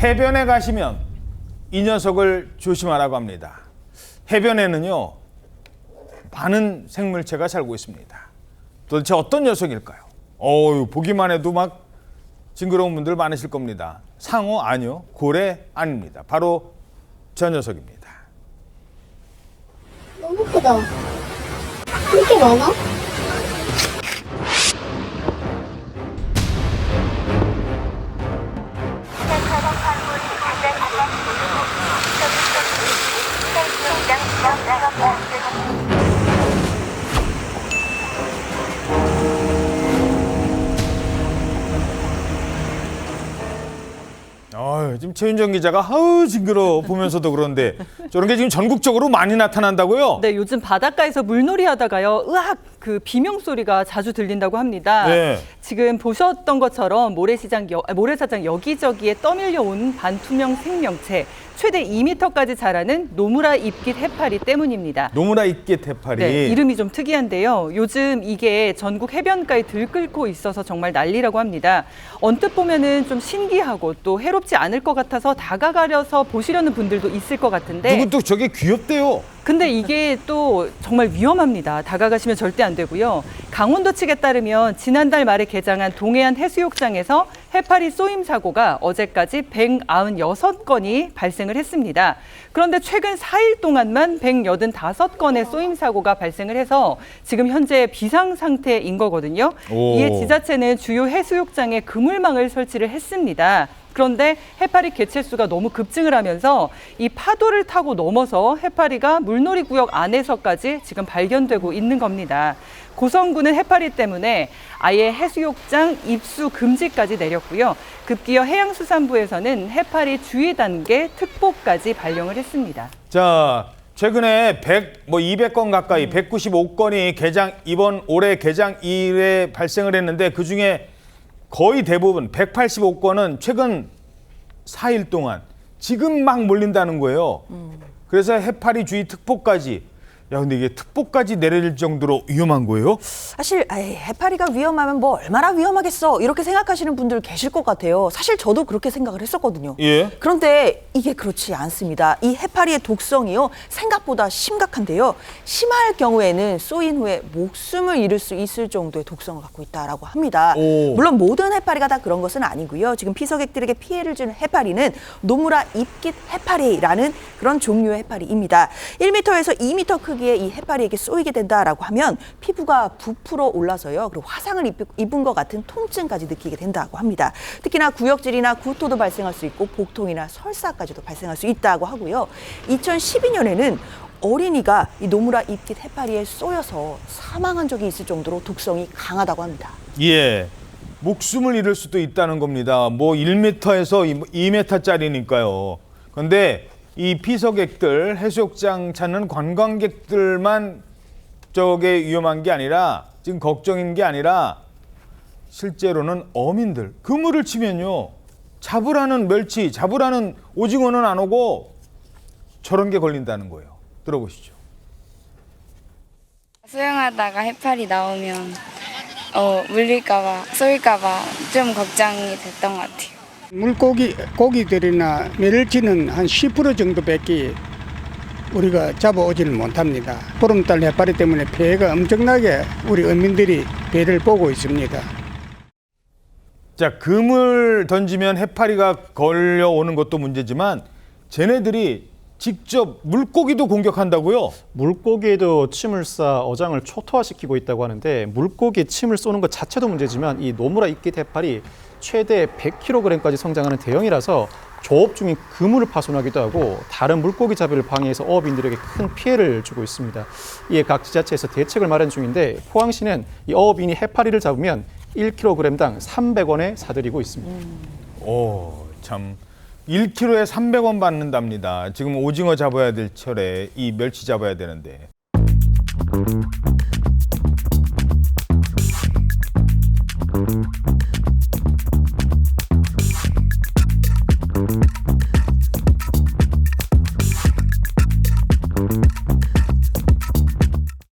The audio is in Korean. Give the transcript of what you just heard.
해변에 가시면 이 녀석을 조심하라고 합니다. 해변에는요, 많은 생물체가 살고 있습니다. 도대체 어떤 녀석일까요? 보기만 해도 막 징그러운 분들 많으실 겁니다. 상어 아니요, 고래 아닙니다. 바로 저 녀석입니다. 너무 크다. 이렇게 많아? 지금 최윤정 기자가 징그러워 보면서도 그런데 저런 게 지금 전국적으로 많이 나타난다고요? 네, 요즘 바닷가에서 물놀이 하다가요, 으악! 그 비명 소리가 자주 들린다고 합니다. 네. 지금 보셨던 것처럼 모래사장 여기저기에 떠밀려 온 반투명 생명체, 최대 2m까지 자라는 노무라 잎깃 해파리 때문입니다. 노무라 잎깃 해파리. 네, 이름이 좀 특이한데요. 요즘 이게 전국 해변가에 들끓고 있어서 정말 난리라고 합니다. 언뜻 보면은 좀 신기하고 또 해롭지 않을 것 같아서 다가가려서 보시려는 분들도 있을 것 같은데. 누구 또 저게 귀엽대요. 근데 이게 또 정말 위험합니다. 다가가시면 절대 안 되고요. 강원도 측에 따르면 지난달 말에 개장한 동해안 해수욕장에서 해파리 쏘임 사고가 어제까지 196건이 발생을 했습니다. 그런데 최근 4일 동안만 185건의 쏘임 사고가 발생을 해서 지금 현재 비상 상태인 거거든요. 이에 지자체는 주요 해수욕장에 그물망을 설치를 했습니다. 그런데 해파리 개체수가 너무 급증을 하면서 이 파도를 타고 넘어서 해파리가 물놀이 구역 안에서까지 지금 발견되고 있는 겁니다. 고성군은 해파리 때문에 아예 해수욕장 입수 금지까지 내렸고요. 급기야 해양수산부에서는 해파리 주의 단계 특보까지 발령을 했습니다. 자, 최근에 200건 가까이 195건이 이번 올해 개장 이래 발생을 했는데 그중에 거의 대부분 185건은 최근 4일 동안 지금 막 몰린다는 거예요. 그래서 해파리 주의 특보까지. 야, 근데 이게 특보까지 내릴 정도로 위험한 거예요? 사실 해파리가 위험하면 뭐 얼마나 위험하겠어 이렇게 생각하시는 분들 계실 것 같아요. 사실 저도 그렇게 생각을 했었거든요. 예. 그런데 이게 그렇지 않습니다. 이 해파리의 독성이요 생각보다 심각한데요. 심할 경우에는 쏘인 후에 목숨을 잃을 수 있을 정도의 독성을 갖고 있다라고 합니다. 물론 모든 해파리가 다 그런 것은 아니고요. 지금 피서객들에게 피해를 주는 해파리는 노무라 잎깃 해파리라는 그런 종류의 해파리입니다. 1m에서 2m 크기의 이 해파리에게 쏘이게 된다라고 하면 피부가 부풀어 올라서요. 그리고 화상을 입은 것 같은 통증까지 느끼게 된다고 합니다. 특히나 구역질이나 구토도 발생할 수 있고 복통이나 설사까지도 발생할 수 있다고 하고요. 2012년에는 어린이가 이 노무라 잎깃 해파리에 쏘여서 사망한 적이 있을 정도로 독성이 강하다고 합니다. 예. 목숨을 잃을 수도 있다는 겁니다. 1m에서 2m짜리니까요. 그런데 이 피서객들, 해수욕장 찾는 관광객들만 저게 위험한 게 아니라 지금 걱정인 게 아니라 실제로는 어민들, 그물을 치면요. 잡으라는 멸치, 잡으라는 오징어는 안 오고 저런 게 걸린다는 거예요. 들어보시죠. 수영하다가 해파리 나오면 물릴까봐, 쏠까봐 좀 걱정이 됐던 것 같아요. 고기들이나 멸치는 한 10% 정도밖에 우리가 잡아오지는 못합니다. 보름달 해파리 때문에 피해가 엄청나게 우리 어민들이 배를 보고 있습니다. 자, 금을 던지면 해파리가 걸려오는 것도 문제지만 쟤네들이 직접 물고기도 공격한다고요? 물고기에도 침을 쏴 어장을 초토화시키고 있다고 하는데 물고기에 침을 쏘는 것 자체도 문제지만 이 노무라 잎깃 해파리 최대 100kg까지 성장하는 대형이라서 조업 중인 그물을 파손하기도 하고 다른 물고기 잡이를 방해해서 어업인들에게 큰 피해를 주고 있습니다. 이에 각 지자체에서 대책을 마련 중인데 포항시는 이 어업인이 해파리를 잡으면 1kg당 300원에 사들이고 있습니다. 참 1kg에 300원 받는답니다. 지금 오징어 잡아야 될 철에 이 멸치 잡아야 되는데.